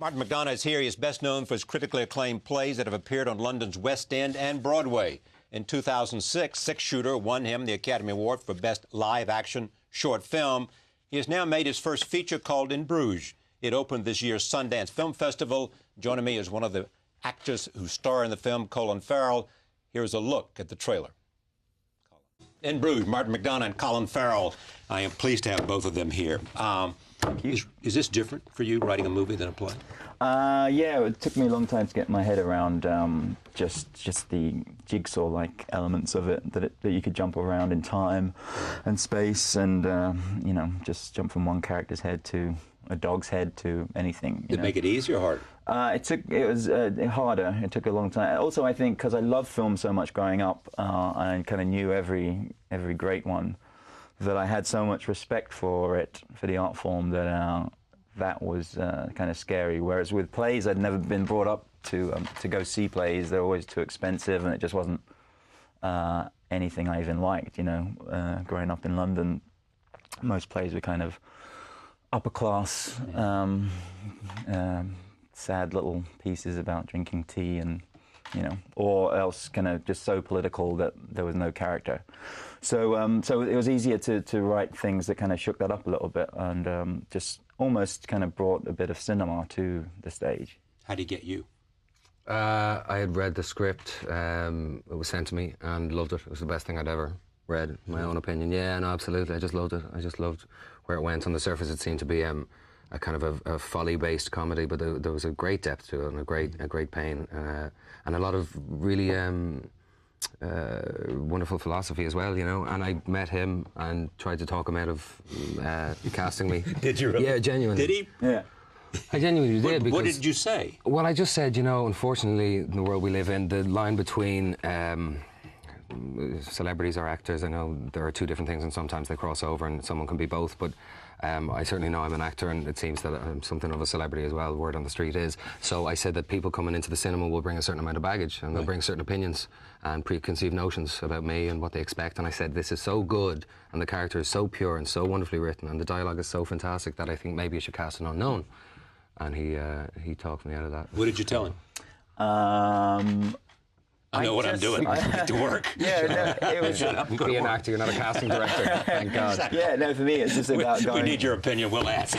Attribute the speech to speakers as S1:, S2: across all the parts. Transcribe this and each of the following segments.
S1: Martin McDonagh is here. He is best known for his critically acclaimed plays that have appeared on London's West End and Broadway. In 2006, Six Shooter won him the Academy Award for Best Live-Action Short Film. He has now made his first feature called In Bruges. It opened this year's Sundance Film Festival. Joining me is one of the actors who star in the film, Colin Farrell. Here's a look at the trailer. In Bruges, Martin McDonagh and Colin Farrell. I am pleased to have both of them here. Is this different for you, writing a movie than a play?
S2: Yeah, it took me a long time to get my head around just the jigsaw-like elements of it, that you could jump around in time and space and, you know, just jump from one character's head to a dog's head to anything.
S1: Did it make it easier or harder?
S2: It was harder. It took a long time. Also, I think, because I loved film so much growing up, I kind of knew every great one, that I had so much respect for it, for the art form, that that was kind of scary. Whereas with plays, I'd never been brought up to go see plays. They're always too expensive, and it just wasn't anything I even liked. You know, growing up in London, most plays were kind of upper class, sad little pieces about drinking tea and, you know, or else kind of just so political that there was no character. So so it was easier to write things that kind of shook that up a little bit and just almost kind of brought a bit of cinema to the stage.
S1: How did he get you?
S3: I had read the script. It was sent to me and loved it. It was the best thing I'd ever read, in my own opinion. Yeah, no, absolutely. I just loved it. I just loved where it went. On the surface, it seemed to be a kind of a folly-based comedy, but there was a great depth to it and a great pain and a lot of really wonderful philosophy as well, you know. And I met him and tried to talk him out of casting me.
S1: Did you really?
S3: Yeah, genuinely.
S1: Did he?
S2: Yeah.
S3: I genuinely did. Because,
S1: what did you say?
S3: Well, I just said, you know, unfortunately, in the world we live in, the line between celebrities or actors, I know there are two different things and sometimes they cross over and someone can be both, but I certainly know I'm an actor and it seems that I'm something of a celebrity as well, word on the street is. So I said that people coming into the cinema will bring a certain amount of baggage and they'll bring certain opinions and preconceived notions about me and what they expect, and I said this is so good and the character is so pure and so wonderfully written and the dialogue is so fantastic that I think maybe you should cast an unknown. And he talked me out of that.
S1: What did you tell him? I know what I'm doing. I get to work.
S2: Yeah, no, it was.
S1: Shut up and go
S3: Be
S1: to
S3: an
S1: work.
S3: actor, you're not a casting director. Thank God.
S2: Yeah, no, for me it's just about going.
S1: We need your opinion. We'll ask.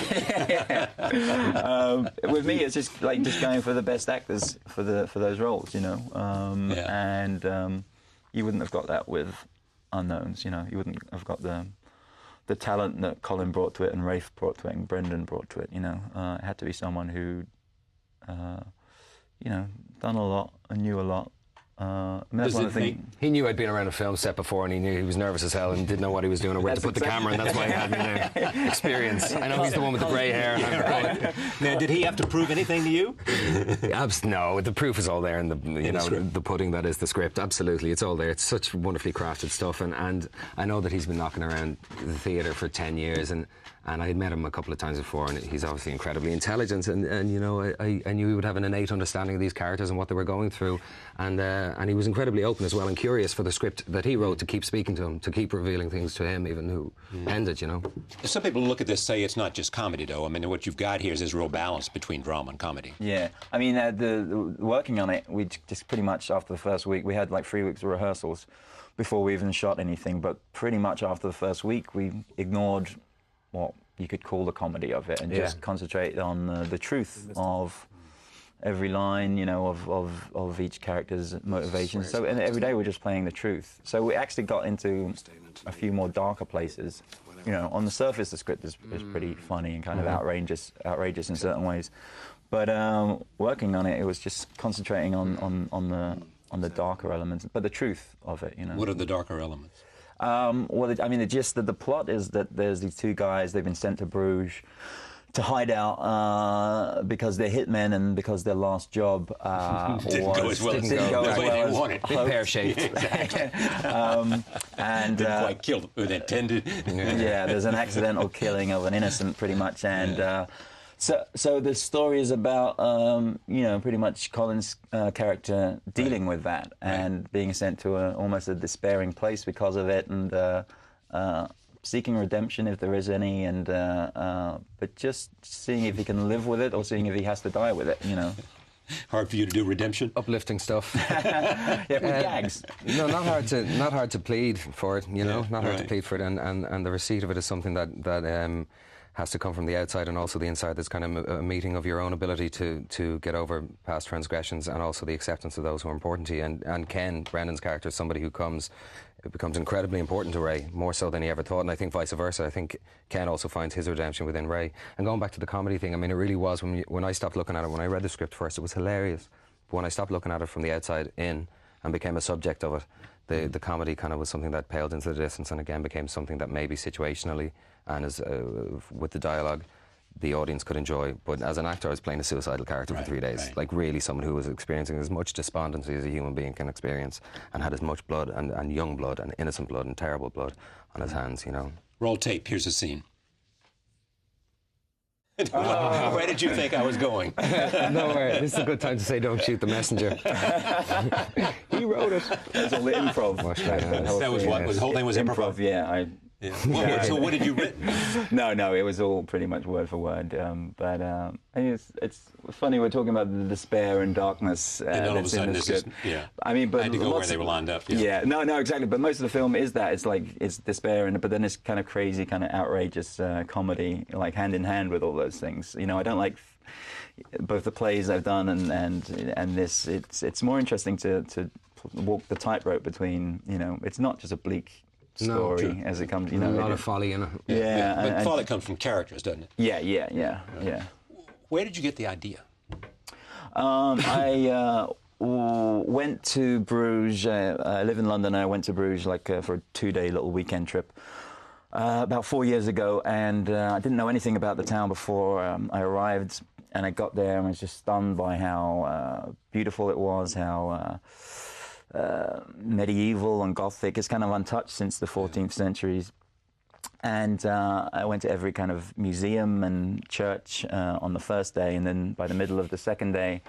S2: With me, it's just like going for the best actors for those roles, you know. And you wouldn't have got that with unknowns, you know. You wouldn't have got the talent that Colin brought to it, and Rafe brought to it, and Brendan brought to it. You know, it had to be someone who, you know, done a lot and knew a lot. I mean, that's one of the things.
S3: He knew I'd been around a film set before and he knew he was nervous as hell and didn't know what he was doing or where to put the camera, and that's why he had me there. Experience. I know he's the one with the grey hair. And
S1: Now, did he have to prove anything to you?
S3: No, the proof is all there in the pudding that is the script. Absolutely, it's all there. It's such wonderfully crafted stuff, and I know that he's been knocking around the theatre for 10 years, and I had met him a couple of times before, and he's obviously incredibly intelligent, and you know, I knew he would have an innate understanding of these characters and what they were going through, and he was incredibly open as well and curious for the script that he wrote to keep speaking to him, to keep revealing things to him, even who penned it, you know.
S1: Some people look at this, say it's not just comedy, though. I mean, what you've got here is this real balance between drama and comedy.
S2: Yeah, I mean, the working on it, we just pretty much after the first week, we had like 3 weeks of rehearsals before we even shot anything, but pretty much after the first week, we ignored what you could call the comedy of it and just concentrate on the truth of every line, you know, of each character's motivation. So and every day we're just playing the truth. So we actually got into a few more darker places. You know, on the surface the script is pretty funny and kind of outrageous in certain ways. But working on it, it was just concentrating on the darker elements, but the truth of it, you know.
S1: What are the darker elements?
S2: Well, I mean, the gist of the plot is that there's these two guys, they've been sent to Bruges to hide out because they're hitmen and because their last job
S1: didn't go as well as they wanted.
S3: Bit pear-shaped.
S2: And
S1: didn't quite kill who they intended.
S2: Yeah, there's an accidental killing of an innocent, pretty much, and so the story is about you know, pretty much Colin's character dealing with that and being sent to almost a despairing place because of it, and seeking redemption if there is any, and but just seeing if he can live with it or seeing if he has to die with it, you know.
S1: Hard for you to do redemption?
S3: Uplifting stuff.
S2: Yeah, with gags.
S3: No, not hard to plead for it, you know, not hard to plead for it, and the receipt of it is something that has to come from the outside and also the inside. There's kind of a meeting of your own ability to get over past transgressions and also the acceptance of those who are important to you. And Ken, Brendan's character, is somebody who it becomes incredibly important to Ray, more so than he ever thought, and I think vice versa. I think Ken also finds his redemption within Ray. And going back to the comedy thing, I mean, it really was, when I stopped looking at it, when I read the script first, it was hilarious. But when I stopped looking at it from the outside in and became a subject of it, the comedy kind of was something that paled into the distance and again became something that maybe situationally and as with the dialogue the audience could enjoy. But as an actor, I was playing a suicidal character for 3 days. Like really someone who was experiencing as much despondency as a human being can experience and had as much blood and young blood and innocent blood and terrible blood on his hands, you know.
S1: Roll tape, here's a scene. Where did you think I was going?
S3: Nowhere. This is a good time to say don't shoot the messenger.
S2: He wrote it. That's all the improv.
S1: That was what? The whole thing was improv?
S2: Yeah.
S1: Yeah. So what did you write?
S2: No, it was all pretty much word for word. But I mean, it's funny, we're talking about the despair and darkness.
S1: And all of a sudden this is,
S2: I mean, but
S1: I had to go where they were lined up.
S2: No, exactly. But most of the film is that. It's despair, but then it's kind of crazy, kind of outrageous comedy, like hand in hand with all those things. You know, I don't like both the plays I've done and this. It's more interesting to walk the tightrope between, you know, it's not just a bleak story as it comes, you know.
S3: A lot of folly in it.
S1: Yeah, but folly comes from characters, doesn't it?
S2: Yeah.
S1: Where did you get the idea?
S2: I went to Bruges. I live in London, and I went to Bruges for a 2-day little weekend trip about 4 years ago, and I didn't know anything about the town before I arrived, and I got there and was just stunned by how beautiful it was, how medieval and Gothic. It's kind of untouched since the 14th centuries. And I went to every kind of museum and church on the first day, and then by the middle of the second day,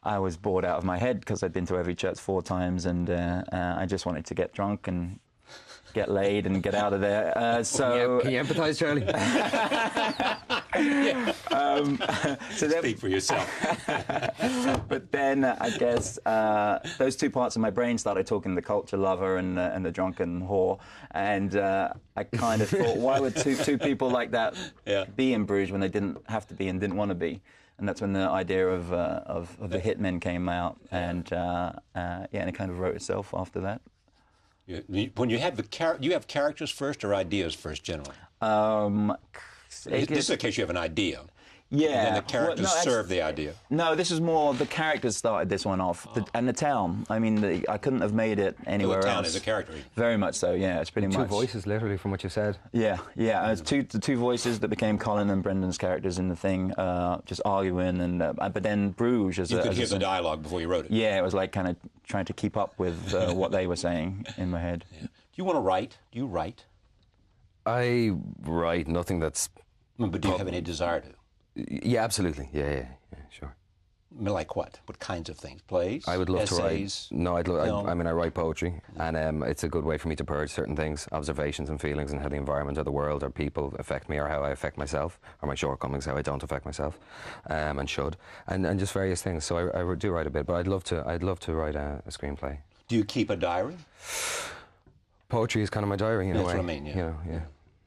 S2: I was bored out of my head because I'd been to every church 4 times, and I just wanted to get drunk and get laid and get out of there.
S3: Can you empathise, Charlie?
S1: Speak for yourself.
S2: But then I guess those 2 parts of my brain started talking, the culture lover and the drunken whore, and I kind of thought, why would two people like that be in Bruges when they didn't have to be and didn't want to be? And that's when the idea of the hitmen came out, and it kind of wrote itself after that.
S1: When you have you have characters first or ideas first, generally? This is a case you have an idea.
S2: Yeah.
S1: And then the characters serve the idea.
S2: No, this was more the characters started this one off, and the town. I mean, I couldn't have made it anywhere else.
S1: The town is a character.
S2: Very much so. Yeah, it's pretty much
S3: 2 voices, literally, from what you said.
S2: Yeah. It's the 2 voices that became Colin and Brendan's characters in the thing, just arguing, but then Bruges
S1: You could hear the dialogue before you wrote it.
S2: Yeah, it was like kind of trying to keep up with what they were saying in my head.
S1: Yeah. Do you want to write? Do you write?
S3: I write nothing that's...
S2: Mm,
S1: But do you have any desire to?
S3: Yeah, absolutely. Yeah, sure.
S1: Like what? What kinds of things? Plays?
S3: I would love
S1: essays,
S3: to write. No, I mean, I write poetry, and it's a good way for me to purge certain things, observations and feelings, and how the environment or the world or people affect me, or how I affect myself, or my shortcomings, how I don't affect myself, and should, and just various things. So I do write a bit, but I'd love to write a screenplay.
S1: Do you keep a diary?
S3: Poetry is kind of my diary in a way.
S1: That's what I mean. Yeah.
S3: You know, yeah.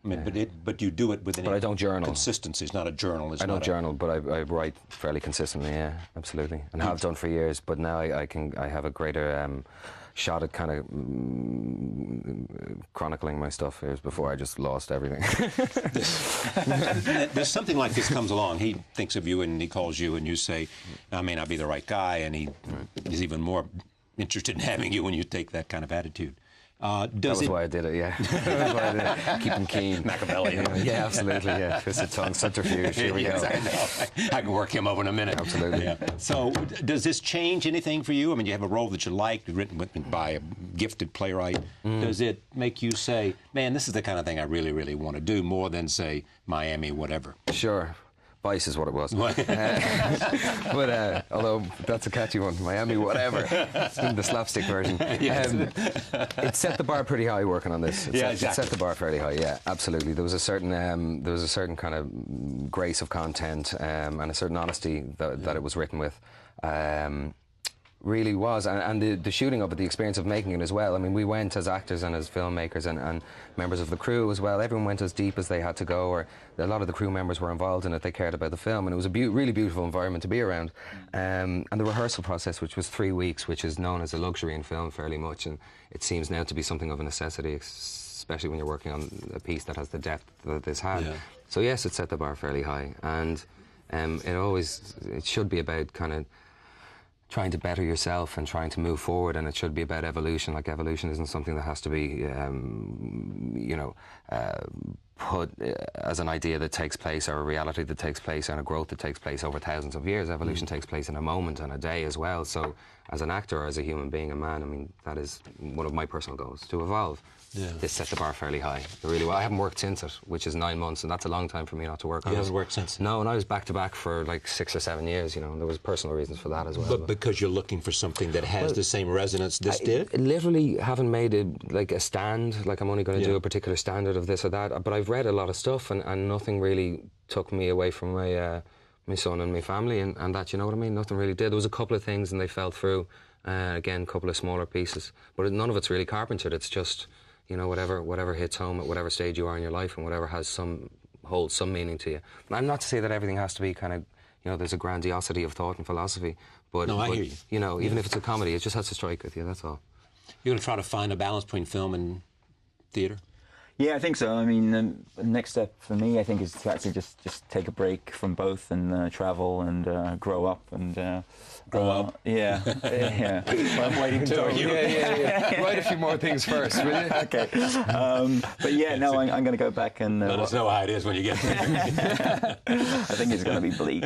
S1: I mean, but you do it with
S3: But I don't journal.
S1: Consistency. It's not a journal.
S3: I don't journal, but I write fairly consistently. Yeah, absolutely, and have done for years. But now I have a greater shot at kind of chronicling my stuff. Whereas before I just lost everything.
S1: There's something like this comes along. He thinks of you and he calls you, and you say, "I may not be the right guy," and he is even more interested in having you when you take that kind of attitude.
S3: That was why I did it, yeah. That was why I did it. Keep him keen.
S1: Machiavellian.
S3: Yeah, absolutely, yeah. Twisted tongue, subterfuge, here we go.
S1: I can work him over in a minute.
S3: Absolutely.
S1: Yeah. So, does this change anything for you? I mean, you have a role that you like, written by a gifted playwright. Does it make you say, man, this is the kind of thing I really, really want to do, more than, say, Miami, whatever?
S3: Sure. Vice is what it was. But although that's a catchy one, Miami, whatever, the slapstick version.
S1: Yes.
S3: It set the bar pretty high working on this.
S1: Exactly.
S3: It set the bar fairly high. Yeah, absolutely. There was a certain kind of grace of content and a certain honesty that it was written with. Really was, and the shooting of it, the experience of making it as well. I mean, we went as actors and as filmmakers and members of the crew as well. Everyone went as deep as they had to go, or a lot of the crew members were involved in it. They cared about the film, and it was a really beautiful environment to be around. And the rehearsal process, which was 3 weeks, which is known as a luxury in film fairly much, and it seems now to be something of a necessity, especially when you're working on a piece that has the depth that this had. Yeah. So yes, it set the bar fairly high, and it should be about kind of trying to better yourself and trying to move forward, and it should be about evolution. Like, evolution isn't something that has to be, put as an idea that takes place, or a reality that takes place, and a growth that takes place over thousands of years. Evolution takes place in a moment and a day as well. So as an actor or as a human being, a man, I mean, that is one of my personal goals, to evolve. Yeah. This set the bar fairly high. Really well. I haven't worked since it, which is 9 months, and that's a long time for me not to work on it.
S1: You haven't worked since?
S3: No, and I was back to back for like 6 or 7 years, you know, and there was personal reasons for that as well.
S1: But because you're looking for something that has the same resonance this did?
S3: I literally haven't made a stand, like I'm only going to do a particular standard of this or that, but I've read a lot of stuff, and nothing really took me away from my son and my family, and that, you know what I mean? Nothing really did. There was a couple of things and they fell through, again, a couple of smaller pieces, but none of it's really carpentered. It's just, you know, whatever hits home at whatever stage you are in your life, and whatever holds some meaning to you. And I'm not to say that everything has to be kind of, you know, there's a grandiosity of thought and philosophy, but
S1: no, I hear you.
S3: You know, even if it's a comedy, it just has to strike with you. That's all.
S1: You're going to try to find a balance between film and theatre?
S2: Yeah, I think so. I mean, the next step for me, I think, is to actually just take a break from both and travel and grow up and
S1: grow up.
S2: Yeah, yeah.
S1: I'm waiting to.
S3: Yeah. Write a few more things first, will you?
S2: Okay. But yeah, no, I'm going to go back and
S1: let us know how it is when you get there.
S2: I think it's going to be bleak.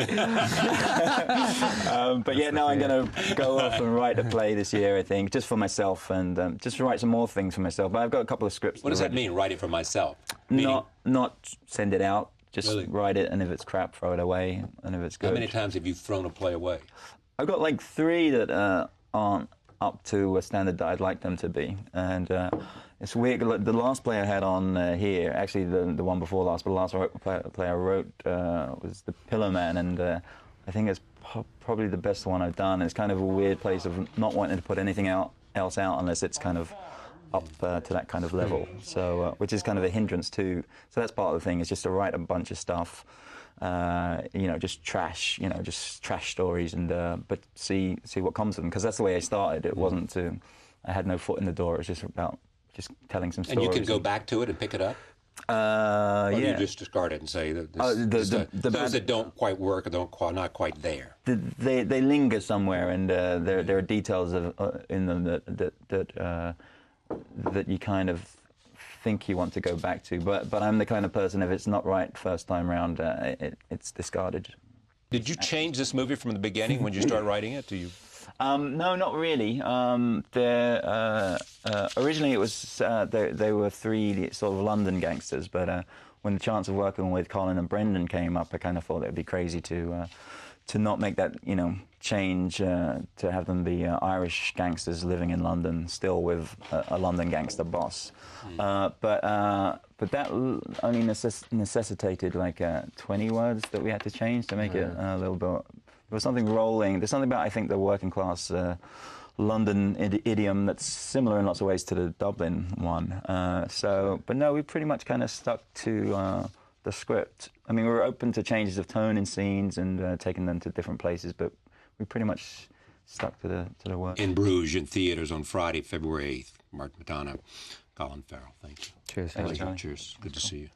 S2: But yeah, no, I'm going to go off and write a play this year, I think, just for myself, and just to write some more things for myself. But I've got a couple of scripts.
S1: What does that mean, write it for myself?
S2: Not send it out, just
S1: really?
S2: Write it, and if it's crap, throw it away, and if it's good.
S1: How many times have you thrown a play away?
S2: I've got like 3 that aren't up to a standard that I'd like them to be, and it's weird. The last play I had on here, actually the one before last, but the last play I wrote was The Pillow Man, and I think it's probably the best one I've done. It's kind of a weird place of not wanting to put anything else out unless it's kind of up to that kind of level, so which is kind of a hindrance too. So that's part of the thing, is just to write a bunch of stuff, you know, just trash stories, and but see what comes of them, because that's the way I started. It wasn't I had no foot in the door. It was just about telling some stories.
S1: And you can go back to it and pick it up?
S2: Or
S1: you just discard it and say that those that don't quite work or not quite there.
S2: They linger somewhere, and there are details in them that you kind of think you want to go back to, but I'm the kind of person, if it's not right first time round, it's discarded.
S1: Did you change this movie from the beginning when you started writing it?
S2: No, not really. Originally it was they were 3 sort of London gangsters, but when the chance of working with Colin and Brendan came up, I kind of thought it would be crazy to not make that, you know, change, to have them be Irish gangsters living in London, still with a London gangster boss. But that only necessitated like 20 words that we had to change to make it a little bit. There was something rolling. There's something about, I think, the working class London idiom that's similar in lots of ways to the Dublin one. But no, we pretty much kind of stuck to the script. I mean, we were open to changes of tone in scenes and taking them to different places, but we pretty much stuck to the work.
S1: In Bruges, in theaters on Friday, February 8th. Mark McDonagh, Colin Farrell. Thank you.
S2: Cheers.
S1: Cheers. Good to see you.